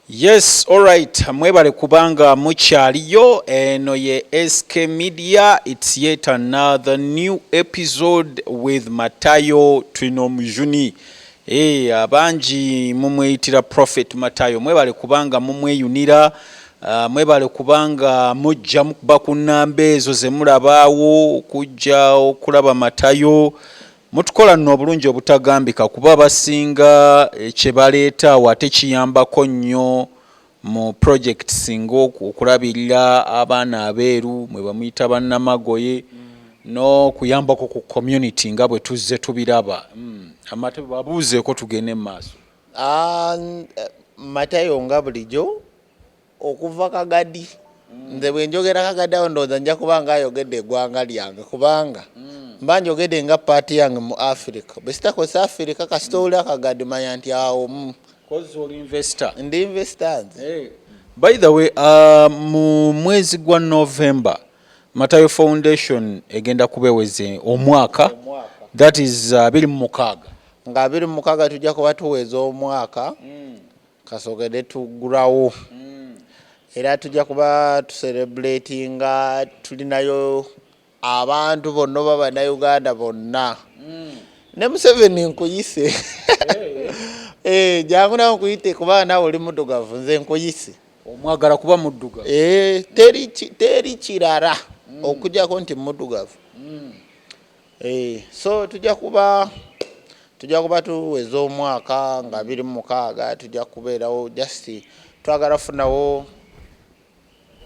Yes, alright. Mwebale kubanga mukyaliyo eno ye SK Media. It's yet another new episode with Matayo Twino Mjuni. Abanji mumweyitira Prophet Matayo. Mwebale kubanga mumweyunira. Mwebale kubanga mujja mukuba ku nnamba ezo ze mulabaawo okujja okulaba Matayo. Mutukola nno obulungi obutagambika kuba basinga kye baleeta wate kiyambako nnyo mu project singa okulabirira abaana abeeru mwe bamuyita bannamagoye no kuyambako ku community nga bwe tuzze tubiraba. Amate babuuzeeko tugende mu maaso. Matayo nga bulijjo okuva Kagadi nze bwe njogera Kagadi awo ndowooza nja kubanga ayogedde eggwanga lyange kubanga mba njogedde nga paati yange mu Africa bwe sitakosa Africa kasita oli Kagadi manya nti awo Kozi oli investor. Ndi investor. By the way, mu mwezi gwa November Matayo Foundation egenda kubeweze omwaka. That is 26. Nga 26 tujja kuba tuweza omwaka. Kasogede tugulawo. Era tujja kuba tucelebratinga tulinayo abantu bonna b'Abannayuganda bonna. Ne Museveni nkuyise. Jangu nawe nkuyite kuba nawe oli muddugavu nze nkuyise. Omwagala kuba muddugavu. Teri kirala okujjako nti muddugavu. So tujja kuba tuweza omwaka nga 26 tujja kubeerawo just twagala funawo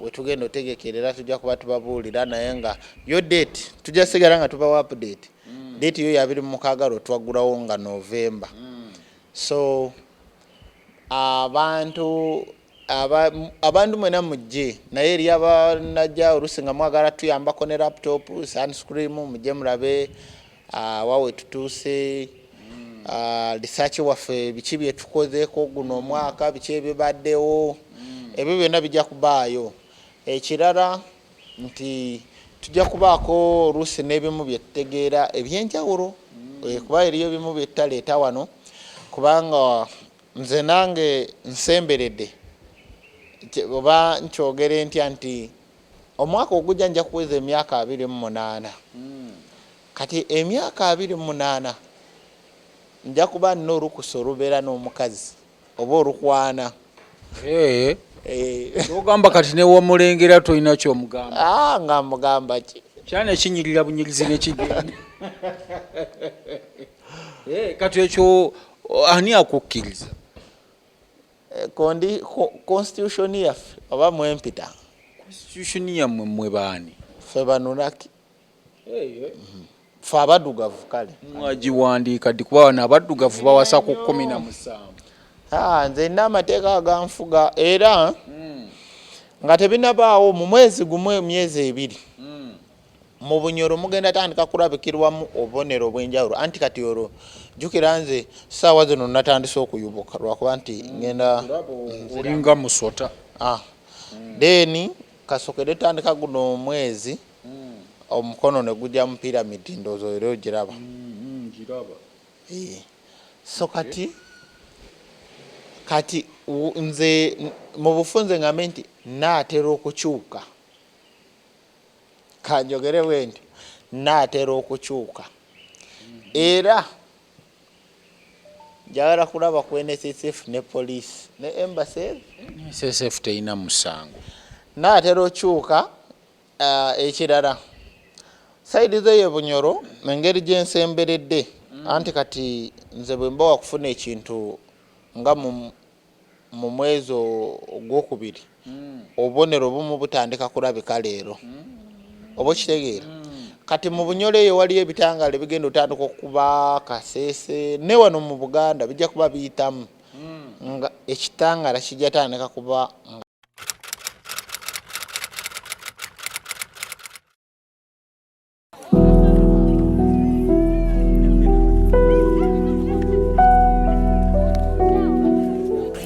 wetugenda otegekerera tujja kuba tubabuulira naye nga yo date tujja sigala nga tubawa update. Date yo ya 26 twaggulawo nga November. So abantu mwena mujje naye eri abanajja oluusi nga mwagala tuyambako ne laptop sunscreen mujje mulabe wawe tutuuse research waffe biki bye tukozeeko guno omwaka biki ebibaddewo ebyo byonna bijja kubaayo. Ekirala nti tujja kubaako oluusi n'ebimu bye tutegeera ebyenjawulo kuba eriyo ebimu bye tutaleeta wano kubanga nze nange nsemberedde oba nkyogere ntya nti omwaka ogujja nja kuweza emyaka 28. Kati emyaka 28 nja kuba nina olukusa olubeera n'omukazi oba olukwana. Ogamba kati newomulengera tolina kyomugamba. Nga mugamba ki? Kyana kinyirira bunyirizi n'ekigenda. Kati ekyo ani akukkiriza? Constitution yaffe oba mwempita. Constitution yammwe mwe baani? Ffe Banunaki. Ffe abaddugavu kale. Mwagiwandiika ddi kuba wano abaddugavu bawasa ku 17. Nze nina amateeka aganfuga era nga tebinabaawo mu mwezi gumu emyezi 2 mu Bunyoro mugenda tandika kulabikirwamu obubonero obw'enjawulo anti kati olwo jjukira nze ssaawa zino natandise okuyubuka lwakuba nti ngenda olinga musota. Then kasokere tandika guno omwezi omukono ne gujja mu piramidi ndowooza era ogiraba. So kati nze mu bufunze ngambe nti naatera okukyuka. Kanjogere bwe nti naatera okukyuka. Era njagala kulaba ku NSSF ne police ne embassy. NSSF teyina musango. Naatera okyuka. Ekirala saidi ze ye Bunyoro engeri gye nsemberedde anti kati nze bwe mba wakufuna ekintu nga mu mwezi ogwokubiri obubonero obumu butandika kulabika leero oba kitegeera. Kati mu Bunyoro eyo waliyo ebitangaala bigenda otandika okuba Kasese ne wano mu Buganda bijja kuba biyitamu nga ekitangaala kijja tandika kuba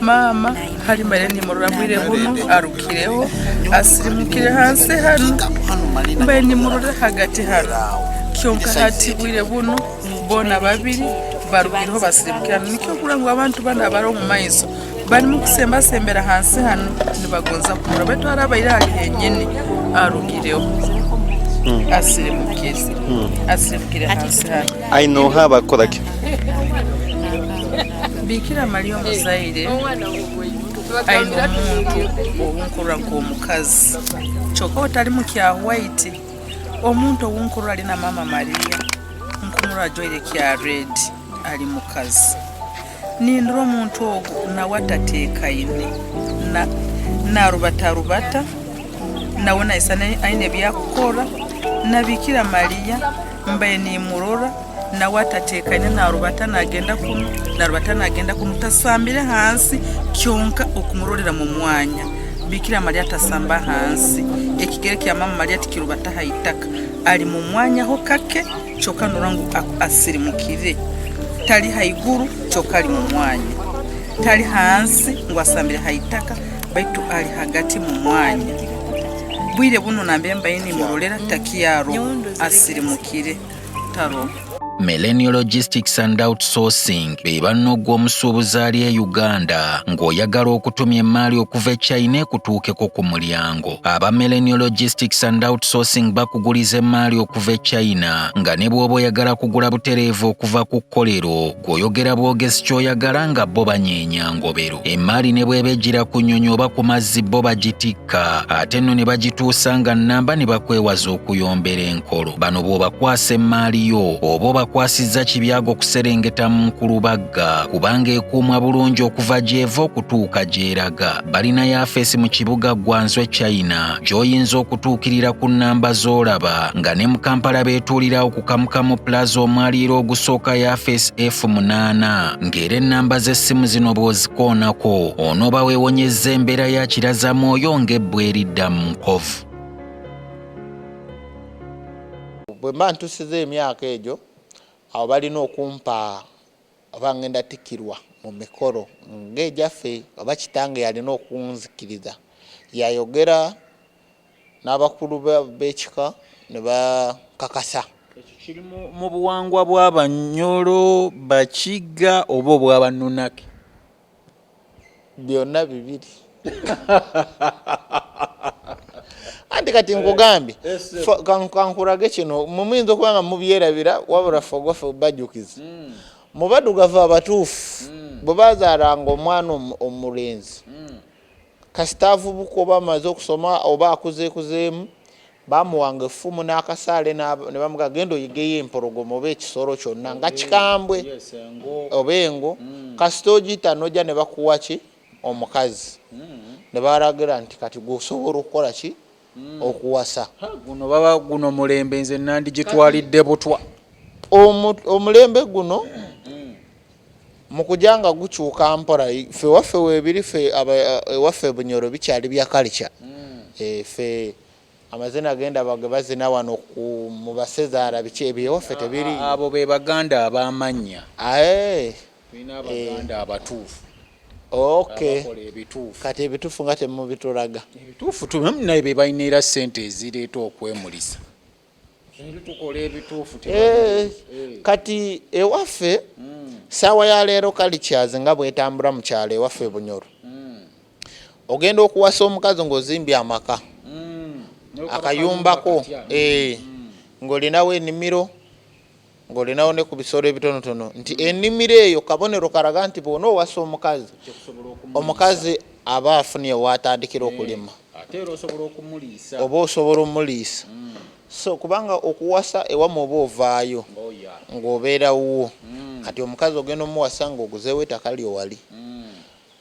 Mama Halima ni murabwire buno arukireho asirimukire hansi hano mbaye ni murura hagati hano kyonka hatibwire buno bona babiri barukireho basirimukira nikyo kurangwa abantu bana baro mu maiso bali mu kusembasembera hansi hano ne bagonza kumura betwala abaire ali hennyini arugireho asirimukire hansi hano ayinoha abakolaki Bikira Maria omuzaire ayina omuntu owunkurwa ng'omukazi kyokka otali mu kya white omuntu owunkurwa alina mama Maria nkumurwa ajoire kya red ali mukazi nindira omuntu ogwo nawe atateekaine narubatarubata nawe naisa aine byakukora na Bikira Maria mbaye nimurora nawe atateekaine narubata nagenda kuno tasambire hansi kyonka okumurorera mu mwanya Bikira Maria tasamba hansi ekigere kya mama Maria tikirubata haitaka ali mu mwanya ho kake kyokka norangu asirimukire tali haiguru kyokka ali mu mwanya tali hansi ngo asambire haitaka baitu ali hagati mu mwanya bwire buno nambe mbaye nimurorera takiyaro asirimukire taro Millennial Logistics and Outsourcing be bannoggwa omusuubuzi ali e Uganda ng'oyagala okutumya emmaali okuva e China ekutuukeko ku mulyango. Aba Millennial Logistics and Outsourcing bakuguliza emmaali okuva e China nga ne bw'oba oyagala kugula butereevu okuva ku kkolero gw'oyogera bwogezi ky'oyagala nga bo banyeenya ngobero. Emmaali ne bw'eba ejjira ku nnyonyi oba ku mazzi bo bagitikka ate nno ne bagituusa nga nnamba ne bakwewaza okuyombera enkolo. Bano bw'obakwasa emmaali yo oba kwasizza Kibyago kuserengeta mu Nkulubagga kubanga ekuumwa bulungi okuva gy'eva okutuuka gy'eraga. Balina yafeesi mu kibuga Gwanzwe China gy'oyinza okutuukirira ku nnamba z'olaba nga ne mu Kampala beetuulirawo ku Kamukamu Plaza omwaliiro ogusooka yafeesi F8 ng'era ennamba z'essimu zino bw'ozikoonako onooba weewonyezza embeera ya kirazamwoyo ng'ebbwa eridda mu nkovu. Bwe mba ntusiza emyaka egyo awo balina okumpa oba ngenda tikirwa mu mikolo ng'egyaffe oba kitange yalina okunzikiriza yayogera n'abakulu b'ekika ne bakakasa. Ekyo kiri mu buwangwa bw'Abanyoro, Bakiga oba obw'Abanunaki? Byonna bibiri. Andi kati nkugambye kankurage kino mumuyinza okuba nga mubyerabira wabula ffe ogwaffe bajjukiza mu baddugavu abatuufu bwe bazaalanga omwana omulenzi kasita avubuka oba amaze okusoma oba akuzeekuzeemu bamuwanga effumu n'akasaale ne bamuga genda oyigeyo empologoma oba ekisolo kyonna nga kikambwe oba engo kasita ogiyita n'ojja ne bakuwa ki omukazi ne balagira nti kati gwosobola okukola ki okuwasa. Guno baba guno mulembe nze nandi gitwalidde butwa. Omulembe guno mukujanga gukyuka mpola ffe waffe weebiri ffe waffe Bunyoro bikyali bya culture. Ffe amazina agenda bage bazina wano mu basezaala biki ebyo waffe tebiri. Abo be Baganda abamanya. Tulina Abaganda abatuufu. Okay. Kati ebituufu nga temubitulaga. Ebituufu naye be balina ssente ezireeta okwemulisa. Tukola ebituufu kati ewaffe saawa ya leero cultures nga bwetambula mu kyalo ewaffe Bunyoro. Ogenda okuwasa omukazi ng'ozimbye amaka akayumbako ng'olinawo ennimiro ng'olinawo ne ku bisolo ebitonotono nti ennimiro eyo kabonero kalaga nti bw'ona owasa omukazi aba afunye waatandikira okulima oba osobola omuliisa. So kubanga okuwasa ewamu oba ovaayo ng'obeerawo kati omukazi ogenda omuwasa ng'oguzeewo ettaka lyowali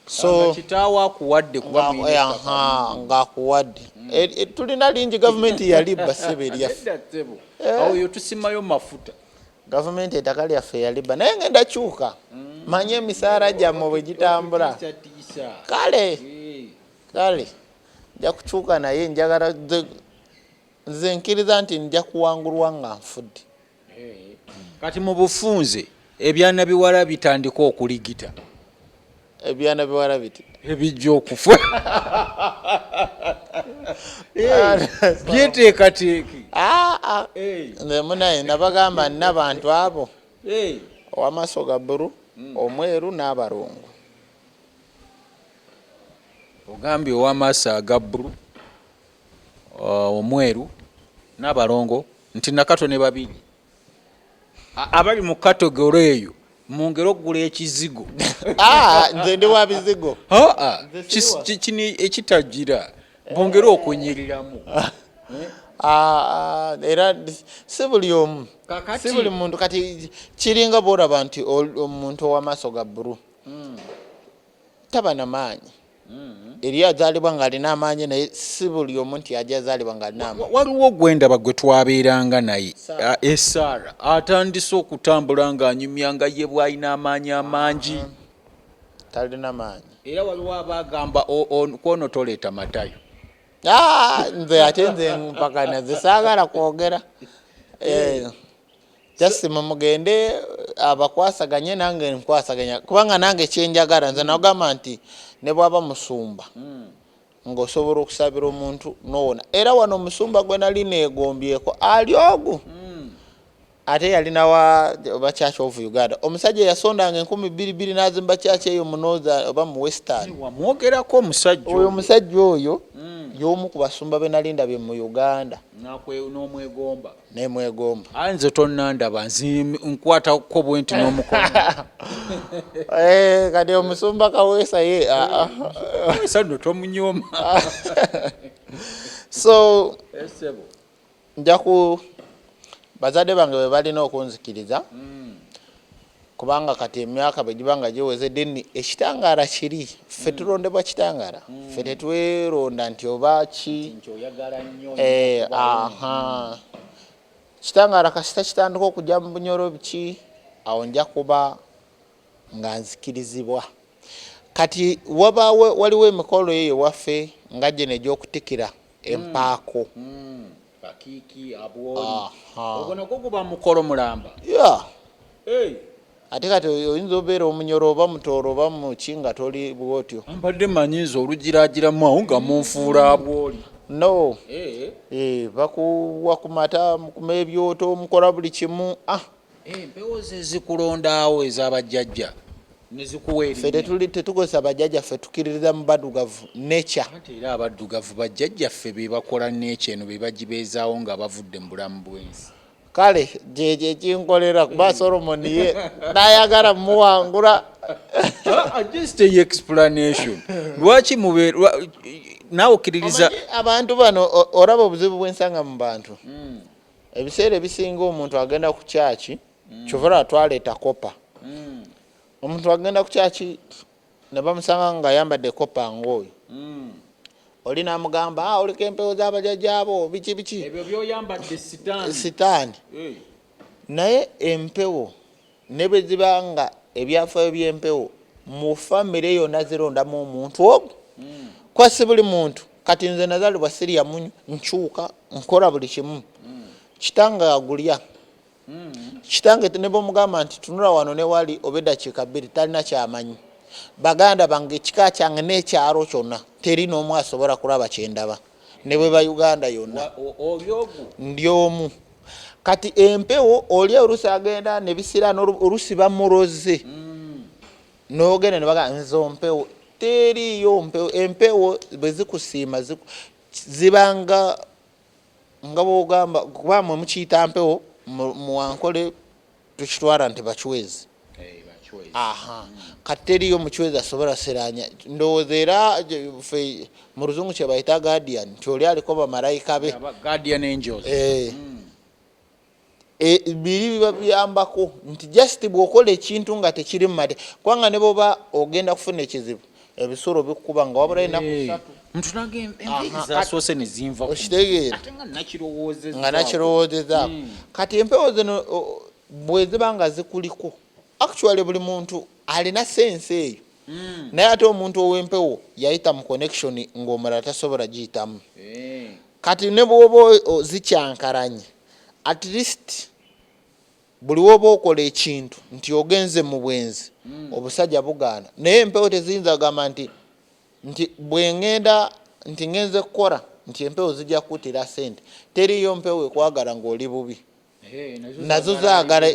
so kitaawo akuwadde kuba ng'akuwadde tulina lingi gavumenti yalibba ssebe lyaffe awo yo tusimayo mafuta. Gavumenti ettaka lyaffe yalibba naye ngenda kyuka manye emisaala gyammwe bwe gitambula kale nja kukyuka naye njagala nze nkiriza nti nja kuwangulwa nga nfudde. Kati mu bufunze ebyana biwala bitandika okuligita. Ebyana biwala biti ebijja okufa byeteekateeke. Nze munaye nabagamba nina bantu abo ow'amaaso ga bbulu omweru n'abalongo ogambye ow'amaaso aga bbulu omweru n'abalongo nti nakato ne babiri abali mu katogero eyo mungero okugula ekizigo. Nze ndi wa bizigo. Kino ekitagira bongera okunyiriramu. Era si buli omu, si buli muntu kati kiringa bw'olaba nti omuntu ow'amaaso ga bbulu taba na maanyi. Eriyo azaalibwa ng'alina amaanyi naye si buli omu nti ajja azaalibwa ng'alina amaanyi. Waliwo gwendaba gwe twabeeranga naye Esaara atandise okutambula ng'anyumya nga ye bw'alina amaanyi amangi. Talina maanyi. Era waliwo abagamba kwono toleeta Matayo. Nze ate nze mpakana nze saagala kwogera. Just mugende abakwasaganye nange nkwasaganya kubanga nange kyenjagala nze nagamba nti ne bwaba musumba ng'osobola okusabira omuntu n'owona. Era wano omusumba gwe nali neegombyeko ali ogu ate yalina wa Church of Uganda. Omusajja yasondanga 22,000 n'azimba church eyo mu Northern oba mu Western. Wamwogerako omusajja oyo omusajja oyo y'omu ku basumba be nali ndabye mu Uganda. N'omwegomba. Nemwegomba. Nze tonnandaba nkwatako bwenti n'omukono. Kati omusumba Kaweesa ye Kaweesa nno tomunyooma. So njaku bazadde bange bwe balina okunzikiriza kubanga kati emyaka bwe gibanga giweze deni ekitangaala kiri ffe tulondebwa kitangaala ffe tetweronda nti oba ki kitangaala kasita kitandika okujja mu bunyoro biki awo nja kuba nga nzikirizibwa. Kati waliwo emikolo eyo waffe nga gye egy'okutikira empaako. Bakiki abwoli obona ko kuba mukolo mulamba. Ate kati oyinza obeera omunyoro oba mutooro oba mukinga toli bwotyo. Mbadde manyiiza olugiragiramu awo nga munfuula abwoli. No. Bakuwa ku mata mukuma ebyoto mukola buli kimu. Empewo ze zikulondaawo ez'abajjajja ne zikuwa erinnya. Ffe tetukozesa bajjajja ffe tukiririza mu baddugavu nature. Ate era abaddugavu bajjajjaffe be bakola nature eno be bagibeezaawo nga bavudde mu bulamu bw'ensi. Kale gye kinkolera kuba Solomon ye n'ayagala muwangula. Just a explanation. Lwaki naawe okkiririza abantu bano olaba obuzibu bw'ensanga mu bantu. Ebiseera ebisinga omuntu agenda ku kyaki kyovula twaleeta kopa. Omuntu agenda ku kyaki ne bamusanga nga ayambadde kopa ng'oyo. Oli n'amugamba oliko empewo z'abajjajjaabo biki. Ebyo by'oyambadde sitaani. Naye empewo ne bwe ziba nga ebyafaayo by'empewo mu famire yonna zirondamu omuntu ogwo. Kwa si buli muntu kati nze nazaalibwa Siriya munyu nkyuka nkola buli kimu. Kitange agulya. Kitange ne bw'omugamba nti tunula wano ne wali obeddakiika 2 talina kyamanyi. Baganda bange ekika kyange n'ekyalo kyonna teri n'omu asobola kulaba kyendaba ne bwe ba Uganda yonna. Ndi omu. Kati empewo oli olusi agenda ne bisira olusi bamuloze. N'ogenda ne bagamba nzo mpewo teriyo mpewo. Empewo bwe zikusiima zibanga nga bw'ogamba kuba mwe mukiyita mpewo muwankole tukitwala nti bakiwezi. Kati teriyo mukiwezi asobola seranya. Ndowooza era mu luzungu kye bayita guardian nti oli aliko bamalayika be. Guardian angels. Biri biba biyambako nti just bw'okola ekintu nga tekiri mu mate kubanga ne bw'oba ogenda kufuna ekizibu ebisolo bikukuba nga wabula ennaku 3. Muntu enviiri zasoose ne zinva okitegeera ate nga nakirowoozezaawo. Kati empewo zino bwe ziba nga zikuliko actually buli muntu alina sense eyo. Naye ate omuntu ow'empewo yayita mu connection ng'omulala tasobola giyitamu. Kati ne bw'oba zikyankaranye at least buli woba okola ekintu nti ogenze mu bwenzi obusajja bugaana. Naye empewo teziyinza gamba nti bwengenda nti ngenze kukola nti empewo zijja kuttira ssente. Teriyo mpewo ekwagala ng'oli bubi. nazo zaagala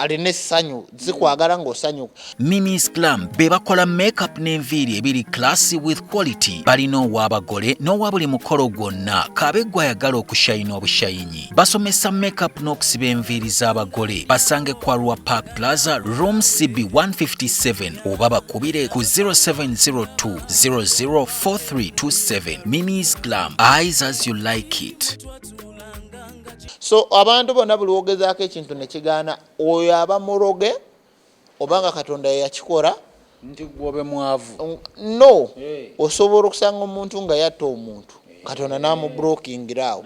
alina essanyu zikwagala ng'osanyuka. Mimi's Glam be bakola makeup n'enviiri ebiri classy with quality. Balina ow'abagole n'owa buli mukolo gwonna kabe gwayagala okushayina obushayinyi. Basomesa makeup n'okusiba enviiri z'abagole. Basange kwa Rua Park Plaza, Room CB 157 oba bakubire ku 0702 004327. Mimi's Glam, eyes as you like it. So abantu bonna buli wogezaako ekintu ne kigaana oyo aba muroge obanga Katonda yakikola nti gwobe mwavu. No, osobola okusanga omuntu nga yatta omuntu Katonda n'amublokingira awo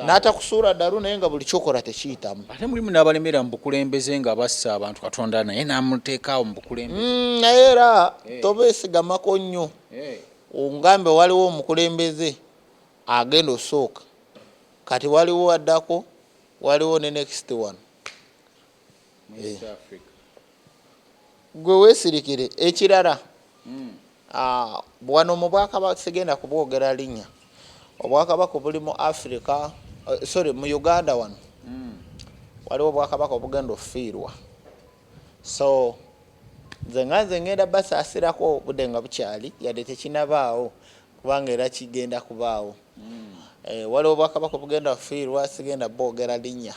n'atakusuula ddalu naye nga buli kyokola tekiyitamu. Ate mulimu n'abalemera mu bukulembeze nga bassa abantu Katonda naye n'amuteekaawo mu bukulembeze. Naye era tobeesigamako nnyo. Ongambe waliwo omukulembeze agenda osooka kati waliwo addako waliwo ne next one. Gwe weesirikire ekirala wano mu Bwakabaka sigenda kubwogera linnya Obwakabaka buli mu Africa mu Uganda wano waliwo Obwakabaka obugenda ofiirwa. So nze ngenda basaasirako obudde nga bukyali yadde tekinabaawo kubanga era kigenda kubaawo. Waliwo Obwakabaka obugenda ofiirwa sigenda bwogera linnya.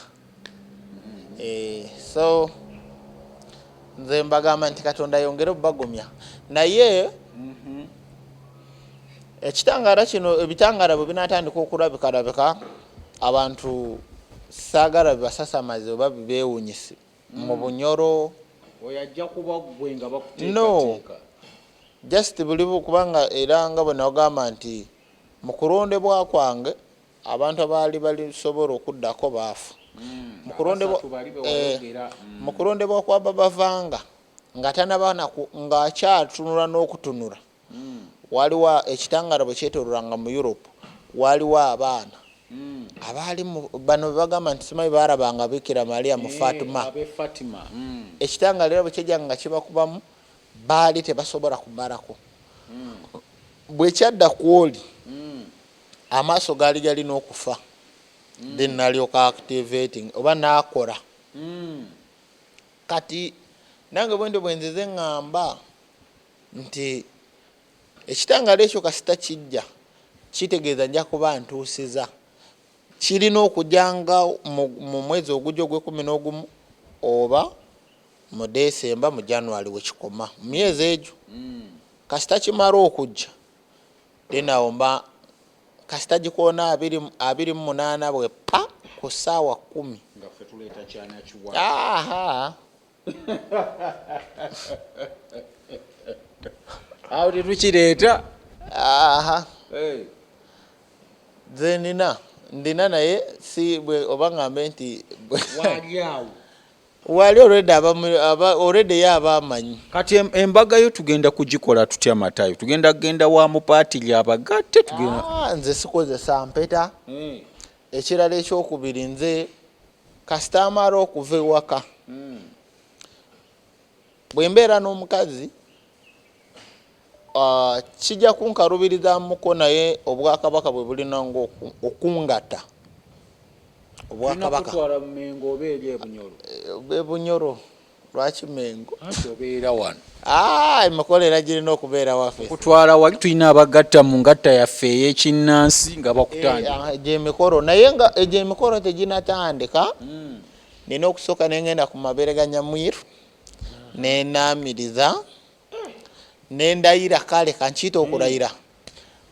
So nze mbagamba nti Katonda yongere obubagumya naye ekitangaala kino ebitangaala bwe binatandika okulabika abantu saagala bibasasamaze oba bibeewunyise mu bunyoro. Oyajja kuba gwe nga bakuteekateeka. Just buli kubanga era nga bwe nagamba nti mu kulondebwa kwange abantu abaali balisobola okuddako baafa. Mu kulondebwa kwa Babavanga nga tanabana ng'akyatunula n'okutunula waliwo ekitangaala bwe kyetoololanga mu Europe waliwo abaana abaali bano bagamba nti simanyi baalabanga Bikira Maria mu Fatima. Ekitangaala era bwe kyajjanga nga kibakubamu baali tebasobola kumalako. Bwe kyadda ku oli amaaso gaali galina okufa then nalyoka activating oba naakola. Kati nange bwendo bwenzize ngamba nti ekitangaala ekyo kasita kijja kitegeeza nja kuba ntuusiza kirina okujjanga mu mwezi ogujja ogw'11 oba mu Desemba mu January wekikoma mu myezi egyo. Kasita kimala okujja then awo mba kasita gikoona 28 bwe pa ku ssaawa 10 nga ffe tuleeta kyana kiwa. Awo tetukireeta. Nze ndina naye si bwe oba ngambe nti wali already yaba amanyi. Kati embaga yo tugenda kugikola tutya Matayo? Tugenda kugenda wa mupaatiri abagatte tugenda. Nze sikozesa mpeta. Ekirala ekyokubiri nze kasita amala okuva ewaka bwe mbeera n'omukazi kijja kunkalubirizamuko naye Obwakabaka bwe bulina ng'okungata. Obwakabaka kutwala mu Mengo oba eri Ebunyoro lwaki Mengo obeera wano. Emikolo era girina okubeera waffe. Kutwala wali tulina abagatta mu ngatta yaffe ey'ekinnansi nga bakutandika egy'emikolo naye nga egy'emikolo teginatandika nina okusooka nengenda ku mabeere ga Nyamwiru nenaamiriza nendayira kale kankiyita okulayira.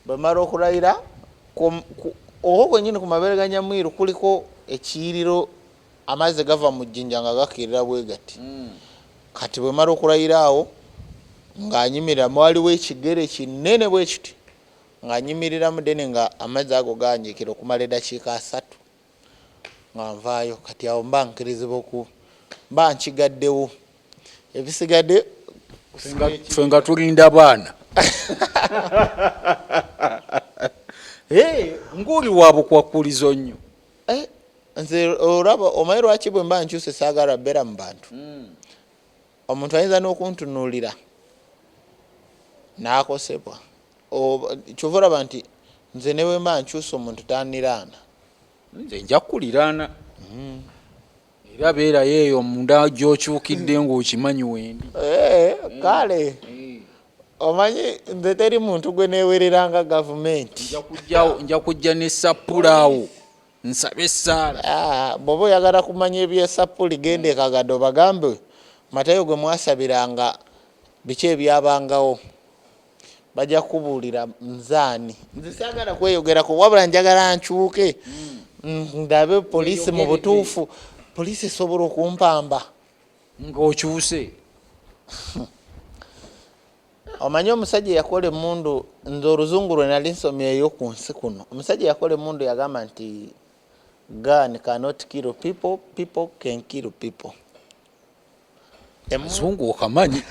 Bwe mala okulayira oho kwennyini ku mabeere ga Nyamwiru kuliko ekiyiriro amazzi gava mu jjinja nga gakirira bwe gati. Kati bwe mala okulayira awo ng'anyimirira waliwo ekigere kinene bwe kiti ng'anyimiriramu dene nga amazzi ago ganjikira okumala eddakiika 3 nga nvaayo. Kati awo mba nkirizibwa mba nkigaddewo ebisigadde ffe nga tulinda baana. Ng'oli wa bukwakkulizo nnyo. Nze olaba omanyi lwaki bwe mba nkyuse saagala bbeera mu bantu. Omuntu ayinza n'okuntunuulira n'akosebwa. Kyova olaba nti nze ne bwe mba nkyuse omuntu tanniraana. Nze nja kuliraana. era beerayo eyo munda gy'okyukidde ng'okimanyi wendi. Kale omanyi nze teri muntu gwe neewereranga gavumenti. Nja kujja ne sappulaawo nsabe essaala. Bw'oba oyagala kumanya ebyesappuli genda e Kagadde bagambe Matayo gwe mwasabiranga biki ebyabangawo bajja kubuulira nzaani. Nze saagala kweyogerako wabula njagala nkyuke ndabe poliisi mu butuufu. Poliisi esobola okumpamba ng'okyuse. Omanyi omusajja yakola emmundu, nze oluzungu lwe nali nsomyeyo ku nsi kuno, omusajja yakola emmundu yagamba nti gun cannot kill people, people can kill people. Emuzungu okamanyi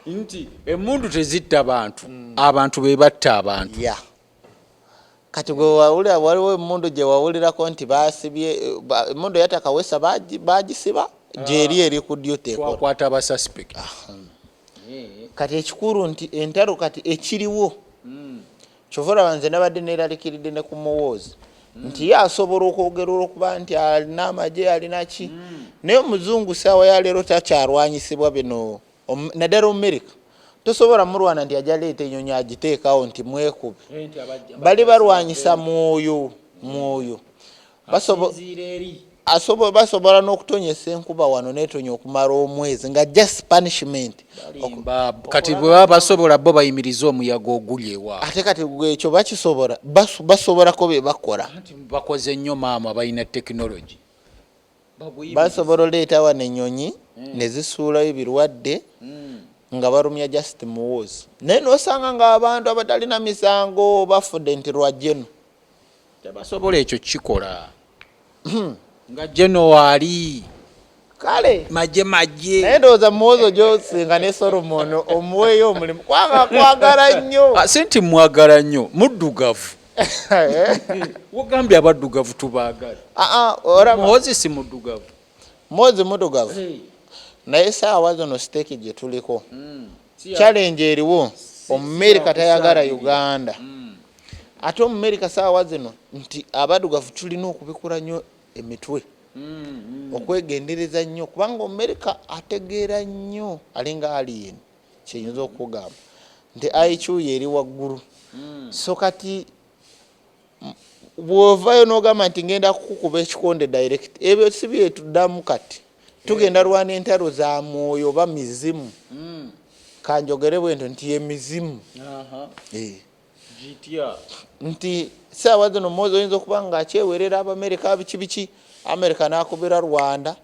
nti emmundu tezitta bantu, abantu be batta abantu. Kati gwe wawulira waliwo emmundu gye wawulirako nti baasibye emmundu yatakawesa bagisiba gyeri eri ku duty ekola. Twakwata aba suspect. Kati ekikulu nti entalo kati ekiriwo kyovula banze nabadde neeralikiridde ne ku muwoozi nti ye asobola okwogera olwokuba nti alina amagye alina ki naye omuzungu saawa ya leero takyalwanyisibwa bino naddala Amerika tosobola mulwana nti ajja leeta ennyonyi agiteekawo nti mwekube. Bali balwanyisa mwoyo basobola n'okutonyesa enkuba wano netonya okumala omwezi nga just punishment. Kati bwe baba basobola bo bayimiriza omuyaga oguli ewa. Ate kati ekyo bakisobola basobolako be bakola. Bakoze nnyo maama balina tekinologi. Basobola oleeta wano ennyonyi ne zisuulayo ebirwadde nga barumya just muwoozi. Naye n'osanga ng'abantu abatalina misango bafudde nti lwa jeno. Tebasobola ekyo kikola. Nga jeno ali kale majje naye ndowooza muwoozi gy'osinga ne Solomon omuweeyo omulimu kwagala nnyo. Senti mwagala nnyo muddugavu. Wogambye abaddugavu tubaagala. Muwoozi si muddugavu. Muwoozi muddugavu. Naye saawa zino siteeki gye tuliko challenge eriwo Omumerika tayagala Uganda. Ate Omumerika saawa zino nti abaddugavu tulina okubikula nnyo emitwe okwegendereza nnyo kubanga Omumerika ategeera nnyo alinga alien kiyinza okugamba nti IQ eri waggulu. So kati bw'ovaayo n'ogamba nti ngenda kukukuba ekikonde direct ebyo si byetuddamu kati tugenda lwana entalo za mwoyo oba mizimu. Kanjogere bwento nti ye mizimu. Nti saawa zino Muwoozi oyinza okuba nga akyewerera Abamerika biki Amerika n'akubira Rwanda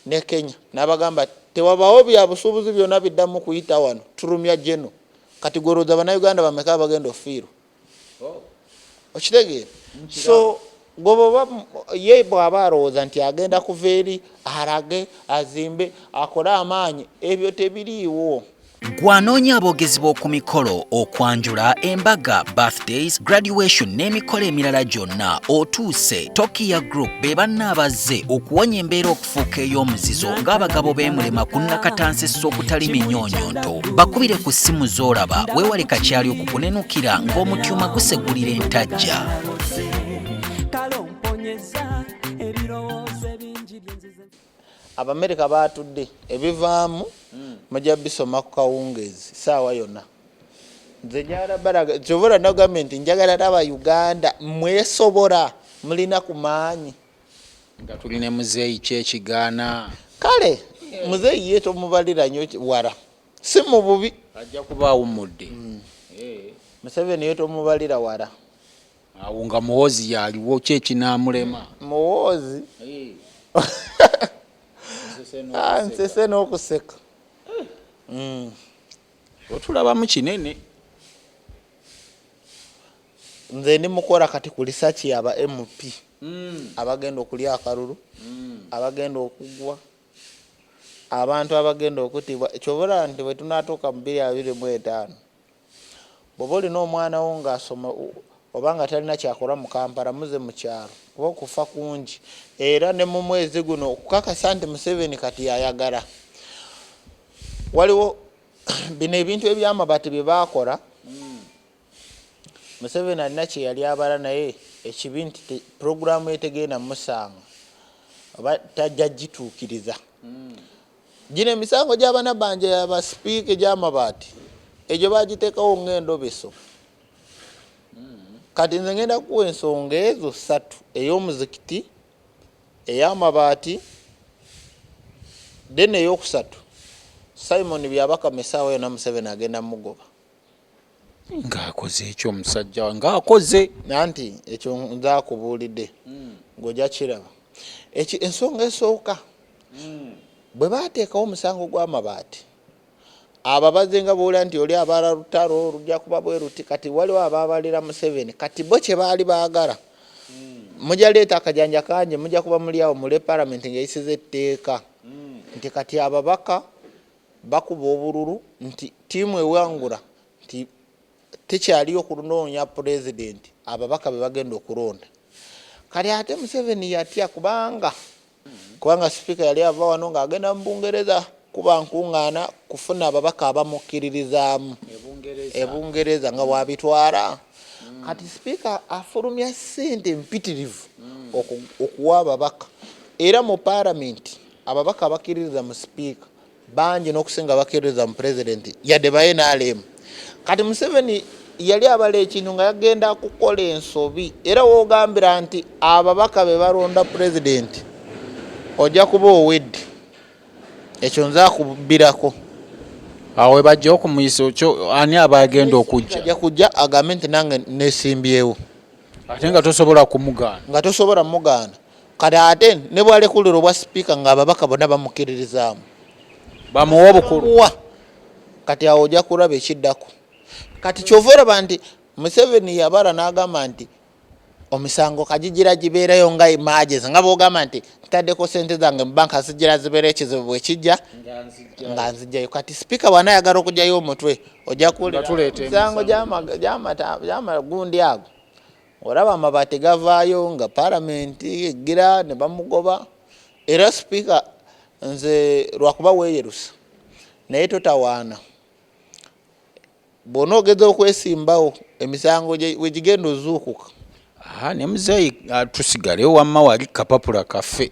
ne Kenya n'abagamba tewabawo bya busuubuzi byonna biddamu kuyita wano tulumya jeno. Kati gorooza bannayuganda bameka bagenda ofiirwa. Okitegeera? So ye bw'aba alowooza nti agenda kuva eri alage azimbe akole amaanyi ebyo tebiriiwo. Gwanoonya aboogezi b'oku mikolo okwanjula embaga birthdays graduation n'emikolo emirala gyonna otuuse Tokia Group be bannaabazze okuwonya embeera okufuuka ey'omuzizo ng'abagabo b'emulema ku nnakatansi okutali minyoonyonto. Bakubire ku ssimu z'olaba weewale kakyali okukunenukira ng'omutyuma gusegulira entajja. Abamerika baatudde ebivaamu mujja bisoma ku kawungeezi saawa yonna. Nze njagala kyovula na gavumenti njagala naba Uganda mwesobola mulina ku maanyi. Nga tulina muzeeyi kyekigaana. Kale muzeeyi ye tomubalira nnyo wala si mu bubi ajja kuba awummudde. Museveni ye tomubalira wala. Awo nga Muwoozi yaliwo kyekinaamulema. Muwoozi nsese n'okuseka. Otulabamu kinene. Nze ndi mukola kati ku research yaba MP abagenda okulya akalulu abagenda okugwa abantu abagenda okutibwa kyobula nti bwe tunaatuuka mu 2025 bw'oba olina omwana wo ng'asoma oba nga talina kyakola mu Kampala muze mu kyalo kuba okufa kungi era ne mu mwezi guno okukakasa nti Museveni kati yayagala. Waliwo bino ebintu eby'amabati bye baakola Museveni alina kye yali abala naye ekibi nti programu etegenda musanga oba tajja gituukiriza. Gino emisango gy'abaana banja yaba sipiika egy'amabaati egyo bagiteekawo ng'endobeso. Kati nze ngenda kuwa ensonga ezo 3: ey'omuzikiti, ey'amabaati, then ey'okusatu Simon byabakama essaawa yonna Museveni agenda mugoba. Ng'akoze ekyo omusajja we ng'akoze. Nanti ekyo nze akubuulidde ng'ojja kiraba. Ensonga esooka bwe baateekawo omusango gw'amabaati, ababaze nga boolya nti oli abaala lutalo lujja kuba bwe ruti, kati waliwo abaabalira Museveni. Kati bo kye baali baagala, mujja leeta akajanja kangi, mujja kuba muli awo mule palamenti ng'eyisiza etteeka nti kati ababaka bakuba obululu nti ttiimu ewangula nti tekyaliyo kunoonya pulezidenti, ababaka be bagenda okulonda. Kati ate Museveni yatya kubanga sipiika yali ava wano ng'agenda mu Bungereza kuba nkuŋŋaana kufuna ababaka abamukkiririzaamu Ebungereza nga bwabitwala. Kati sipiika afulumya ssente mpitirivu okuwa ababaka, era mu palamenti ababaka abakkiririza mu sipiika bangi n'okusinga bakkiririza mu pulezidenti yadde baye n'alemu. Kati Museveni yali abala ekintu nga yagenda kukola ensobi, era woogambira nti ababaka be balonda pulezidenti ojja kuba owedde. Ekyo nze akubbirako. Awe bajja okumuyisa okyo ani abagenda okujja? Ajja kujja agambe nti nange neesimbyewo. Ate nga tosobola kumugaana. Nga tosobola mugaana. Kati ate ne bwalekulira obwa sipiika ng'ababaka bonna bamukkiririzaamu. Bamuwa obukulu. Kati awo ojja kulaba ekiddako. Kati kyova olaba nti Museveni yabala n'agamba nti omisango kagigira gibeerayo nga emergency, nga bw'ogamba nti ntaddeko sente zange mu banka zigira zibeera ekizibu bwe kijja nga nzijjayo. Kati sipiika bw'anaayagala okugyayo omutwe ojja kuwulira emisango gy'amagundi ago. Olaba amabaati gavaayo nga palamenti eggira ne bamugoba. Era sipiika nze lwakuba weeyerusa naye totawaana. Bw'onoogeza okwesimbawo emisango we gigenda ozuukuka. Ne muzeeyi tusigalewo wamma wali kapapula kaffe.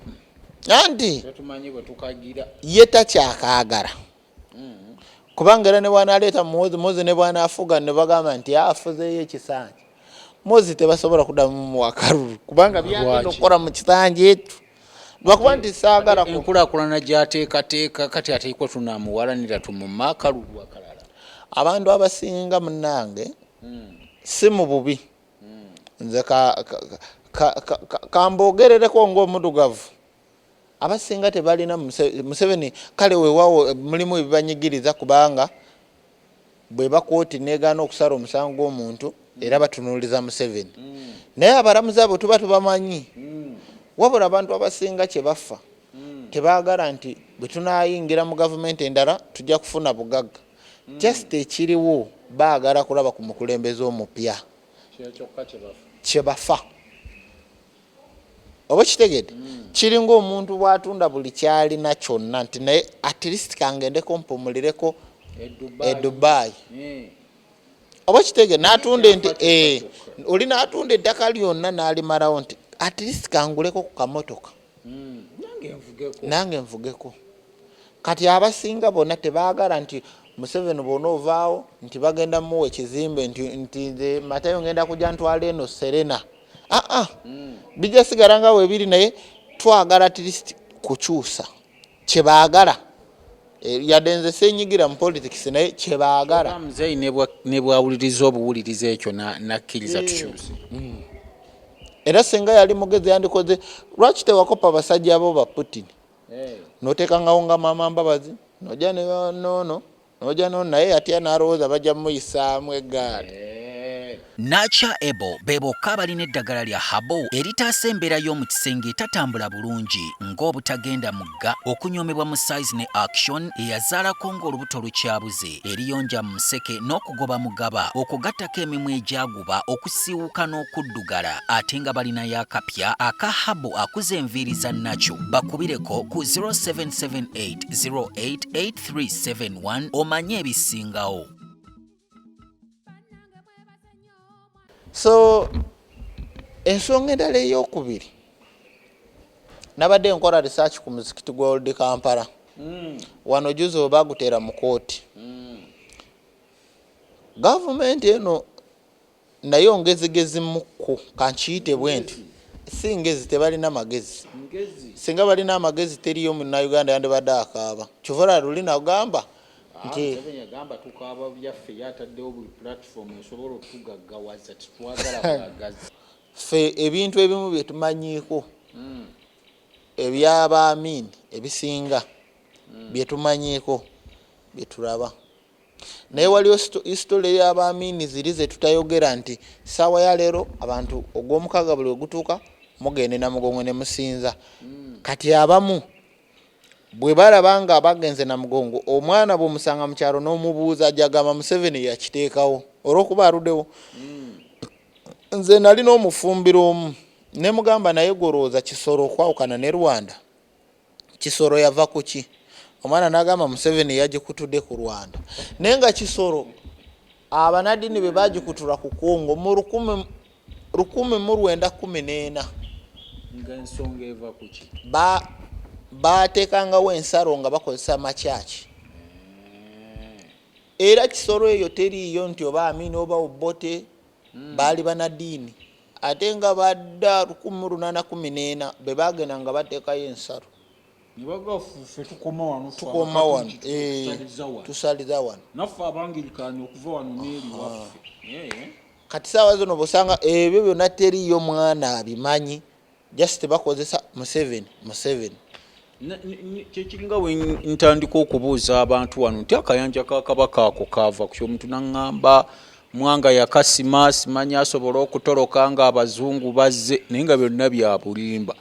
Anti tumanyi bwe tukagira ye takyakaagala. Kubanga era ne bw'anaaleeta Muhoozi ne bw'anaafuga ne bagamba nti afuzeeyo ekisanja. Muhoozi tebasobola kuddamu mu wakalulu kubanga byagenda okukola mu kisanja ekyo. Lwakuba nti saagala enkulaakulana gy'ateekateeka kati ateekwa tunaamuwalanira tumumme akalulu akalala. Abantu abasinga munnange si mu bubi. Nze kambogerereko ng'omuddugavu. Abasinga tebalina Museveni. Kale weewaawo mulimu ebibanyigiriza kubanga bwe bakooti negaana okusala omusango gw'omuntu era batunuuliza Museveni. Naye abalamuzi abo tuba tubamanyi. Wabula abantu abasinga kye bafa tebaagala nti bwe tunaayingira mu gavumenti endala tujja kufuna bugagga. Just ekiriwo baagala kulaba ku mukulembeze omupya kye bafa. Oba kitegedde kiringa omuntu bw'atunda buli kyalina kyonna nti naye at least kangendeko mpumulireko e Dubai. Oba kitegedde n'atunda enti oli n'atunda eddaka lyonna n'alimalawo nti at least kanguleko ku kamotoka nange nvugeko. Kati abasinga bonna tebaagala nti Museveni bw'onoovaawo nti bagenda muwa ekizimbe nti nze Matayo ngenda kujja ntwala eno Serena. Bijja sigala nga weebiri naye twagala at least kukyusa kye baagala. Yadde nze seenyigira mu politics naye kye baagala. Muzeeyi ne bwawuliriza obuwuliriza ekyo nakkiriza tukyuse. Era singa yali mugezi yandikoze lwaki tewakopa abasajja abo ba Putin n'oteekangawo nga maama Mbabazi n'ojja ne noono n'ojja noono naye atya n'alowooza bajja muyisaamu eggaali. Nacha Ebo be bokka abalina eddagala lya habo eritaasa embeera y'omu kisenge etatambula bulungi ng'obutagenda mugga, okunyomebwa mu size ne action eyazaalako ng'olubuto lukyabuze, eriyonja mu museke n'okugoba mugaba, okugattako emimwa egyaguba, okusiiwuuka n'okuddugala, ate nga balinayo akapya aka habo akuza enviiri za Nacho. Bakubireko ku 0778088371 omanye ensonga endala ey'okubiri nabadde nkola research ku muzikiti gwa Old Kampala wano juzi we baguteera mu kooti gavumenti eno nayo ngezigezi mukku kankiyite bwe nti si ngezi tebalina magezi singa balina amagezi teriyo munnayuganda yandibadde akaaba kyovula lulina agamba nti agamba tukaaba byaffe yataddewo buli platform esobola okutugaggawaza titwagala bwagazi ffe ebintu ebimu bye tumanyiiko eby'abaamini ebisinga bye tumanyiiko bye tulaba naye waliwo history y'abaamini ziri ze tutayogera nti ssaawa ya leero abantu ogw'omukaaga buli ogutuuka mugende Namugongo ne musinza kati abamu bwe balaba nga bagenze Namugongo omwana bw'omusanga mu kyalo n'omubuuza ajagamba Museveni yakiteekawo olw'okuba aluddewo nze nali n'omufumbiro omu ne mugamba naye gorooza Kisoro okwawukana ne Rwanda Kisoro yava ku ki omwana n'agamba Museveni yagikutudde ku Rwanda naye nga Kisoro abanadini be bagikutula ku Kongo mu 1914 nga ensonga eva ku ki baateekangawo ensalo nga bakozesa makyaki era Kisoro eyo teriiyo nti oba Amini oba Obote baali banaddiini ate nga badda 1814 be bagenda nga bateekayo ensalo nibagaffe tukoma wano tukoma wano tusaliza wano naffe abangirikaani okuva wano n'eri waffe kati saawa zino bosanga ebyo byonna teriiyo mwana abimanyi just bakozesa Museveni kyekiringa bwe ntandika okubuuza abantu wano nti akayanja ka Kabaka ako kaava ku kyomuntu naŋŋamba Mwanga yakasima simanyi asobola okutoloka nga abazungu bazze naye nga byonna bya bulimba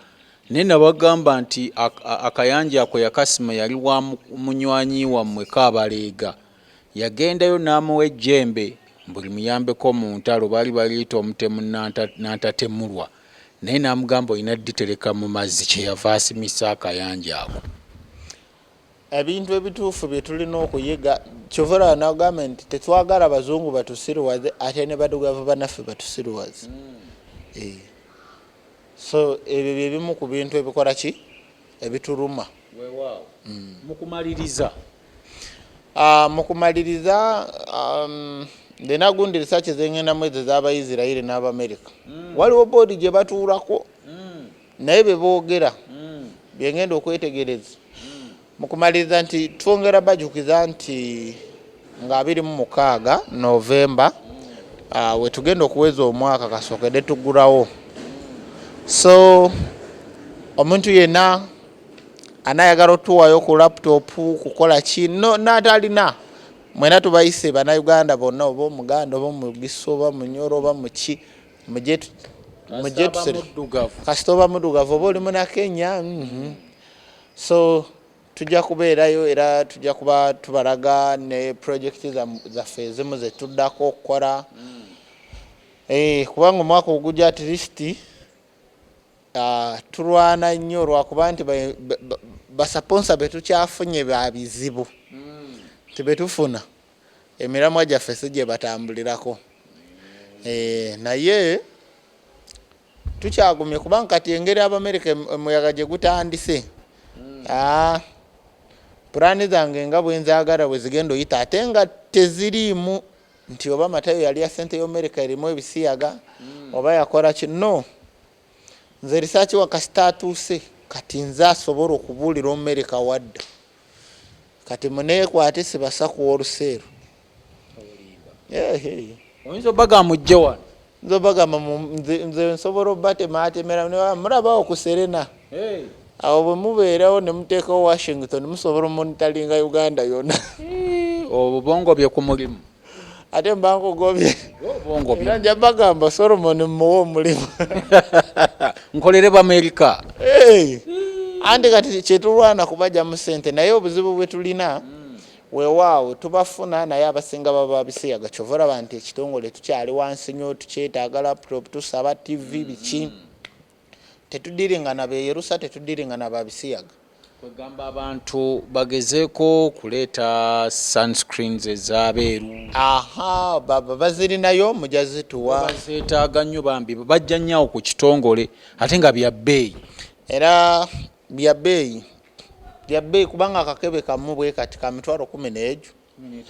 naye nabagamba nti akayanja ako yakasima yali wa munywanyi wammwe Kaabaleega yagendayo n'amuwa ejjembe buli muyambeko mu ntalo baali baliyita omutemu n'antatemulwa naye n'amugamba olina dditereka mu mazzi kyeyava asimisa akayanja ako ebintu ebituufu bye tulina okuyiga kyovula n'agamba nti tetwagala abazungu batusiruwaze ate ne baddugavu bannaffe batusiruwaze so ebyo bye bimu ku bintu ebikola ki ebituluma weewaawo mu kumaliriza ndina gundi research zengenda mwezi z'Abayisirayiri n'Abamerika waliwo boodi gye batuulako naye be boogera byengenda okwetegereza mu kumaliriza nti twongera bajukiza nti nga 26 Novemba we tugenda okuweza omwaka kasookedde tuggulawo so omuntu yenna anayagala otuwayo ku laptop kukola ki n'atalina mwena tubayise bannayuganda bonna oba Omuganda oba Omugiso oba Munyoro oba muki mujje kasita oba muddugavu oba oli Munakenya so tujja kubeerayo era tujja kuba tubalaga ne projekiti zaffe ezimu ze tuddako okukola kubanga omwaka ogujja at least tulwana nnyo lwakuba nti basaponsa betukyafunye babizibu tibetufuna emiramwa gyaffe si gye batambulirako naye tukyagumye kubanga kati engeri Abamerika emuyaga gye gutandise pulaani zange nga bwe nzaagala bwe zigenda oyita ate nga teziriimu nti oba Matayo yali ya ssente y'Amerika erimu ebisiyaga oba yakola kino nze research wa kasita atuuse kati nze asobola okubuulira Omumerika wadda kati muneekwate sibasakuwa oluseero oyinza obagamba mujje wano nze obagamba nze nsobola obatematemera mulabawo ku Serena awo bwe mubeerawo ne muteekawo Washington musobola omonitalinga Uganda yonna obongobye ku mulimu ate mbankugobye era nja bagamba Solomon mmuwa omulimu nkolere Bamerika andi kati kyetulwana kubajja mu ssente naye obuzibu bwe tulina weewaawo tubafuna naye abasinga baba bisiyaga kyova olaba nti ekitongole tukyali wansi nnyo tukyetaaga laptop tusaba TV biki tetudiringana beyerusa tetudiringana babisiyaga kwegamba abantu bagezeeko kuleeta sunscreens ez'abeeru. Aha, baba bazirinayo mujja zituwa. Bazeetaaga nnyo bambi bajja nnyo ku kitongole ate nga bya bbeeyi. Era bya bbeeyi kubanga akakebe kamu bwe kati ka mitwalo 10 n'ejo.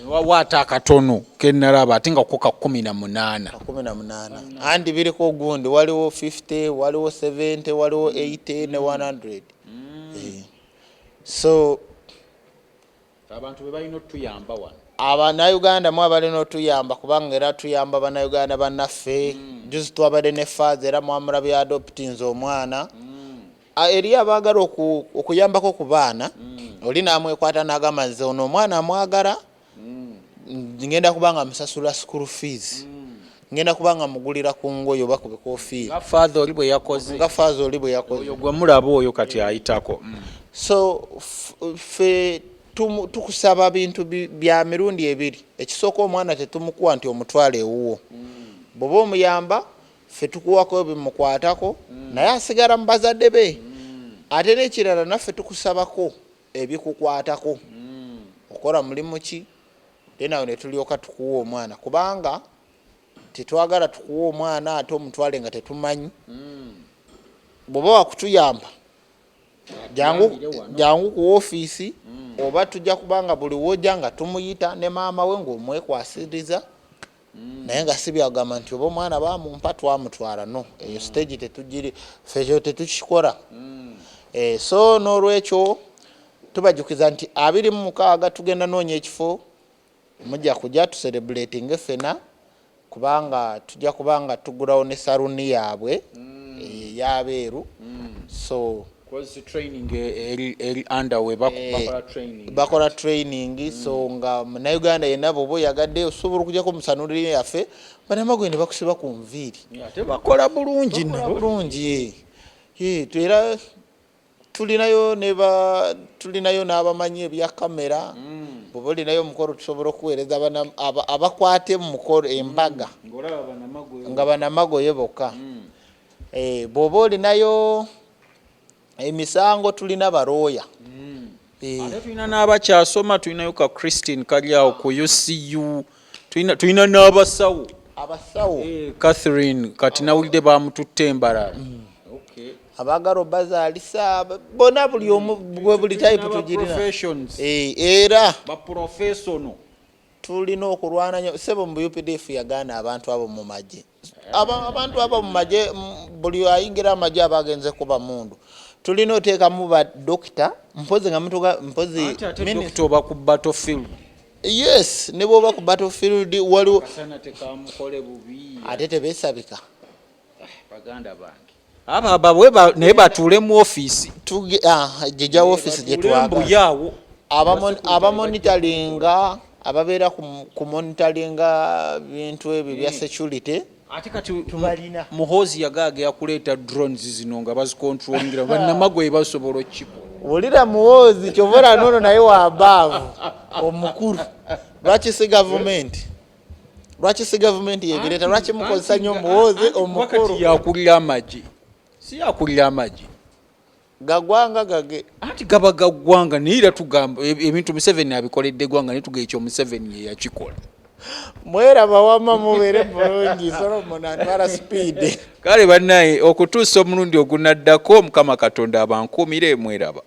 Wawaata akatono kennalaba ate nga ko ka 18. 18 andi biriko ogundi waliwo 50 waliwo 70 waliwo 80 ne 100. So abantu be balina otuyamba wano. Abannayuganda mu abalina otuyamba kubanga era tuyamba bannayuganda bannaffe. Juzi twabadde ne father era mwamulabye adoptinze omwana. Eri abaagala okuyambako ku baana oli naamwekwata n'agamba nze ono omwana amwagala ngenda kubanga musasula school fees ngenda kubanga mugulira ku ngoyo oba ku bikoofiira nga father oli bwe yakoze oyo gwe mulaba oyo kati ayitako. So fe tukusaba bintu bya mirundi ebiri. Ekisooka omwana tetumukuwa nti omutwale ewuwo bw'oba omuyamba fe tukuwako bimukwatako naye asigala mu bazadde be. Ate n'ekirala naffe tukusabako ebikukwatako okola mulimu ki nawe ne tulyoka tukuwa omwana kubanga tetwagala tukuwa omwana ate omutwale nga tetumanyi. Bw'oba wakutuyamba jangu ku ofiisi oba tujja kubanga buli wojja nga tumuyita ne maama we ng'omwekwasiriza naye nga si byagamba nti oba omwana bamumpa twamutwala no eyo stage tetugiri fekyo tetukikola. So n'olwekyo tubajukiza nti 26 tugenda noonya ekifo mujja kujja tucelebrating fena kubanga tujja kubanga tugulawo ne saluni yaabwe y'abeeru. So training eri underway bakola training. So nga Munayuganda yenna bw'oba oyagadde osobola okujjako musanulire yaffe banamagwe ne bakusiba ku nviiri ate bakola bulungi era tulinayo n'abamanyi ebya kamera. Bw'oba olinayo omukolo tusobola okuweereza abakwate mu mukolo embaga nga banamagoye bokka. Bw'oba olinayo emisango tulina barooya. Ate tulina n'abakyasoma tulinayo ka Christine kali awo ku UCU tulina n'abasawo Catherine kati nawulidde bamututte embalala. Abagalo bazaalisa bona buli omu buli type tugirina era ba professional tulina okulwana nnyo sebo mu UPDF yagaana abantu abo mu magye. Abantu abo mu magye buli ayingira amagye abagenze kuba mundu tulina oteekamu ba doctor mpozi nga mutuga mpozi minister oba ku battlefield. Yes ne bwoba ku battlefield waliwo tekamukole bubi ate tebeesabika baganda bange aba bwe naye batuule mu ofiisi jija ofiisi gye twagala abamonitoringa ababeera ku monitoringa bintu ebyo bya security. Ate kati muhozi yagage yakuleeta drones zino nga bazikontrolingira bannamagwe basobola okikola. Olira muhozi kyovera nono naye wa above omukulu. Lwaki si government yebireeta lwaki mukozesa nnyo muhozi omukulu. Wakati yakulira amagye si yakulira amagye gagwanga gage anti gaba gagwanga niira tugamba ebintu Museveni abikoledde gwanga ne tuga ekyo Museveni ye yakikola. Mweraba wama mubeere bulungi Solomon atwala speed. Kale bannaye okutuusa omulundi ogunaddako Mukama Katonda abankuumire mweraba.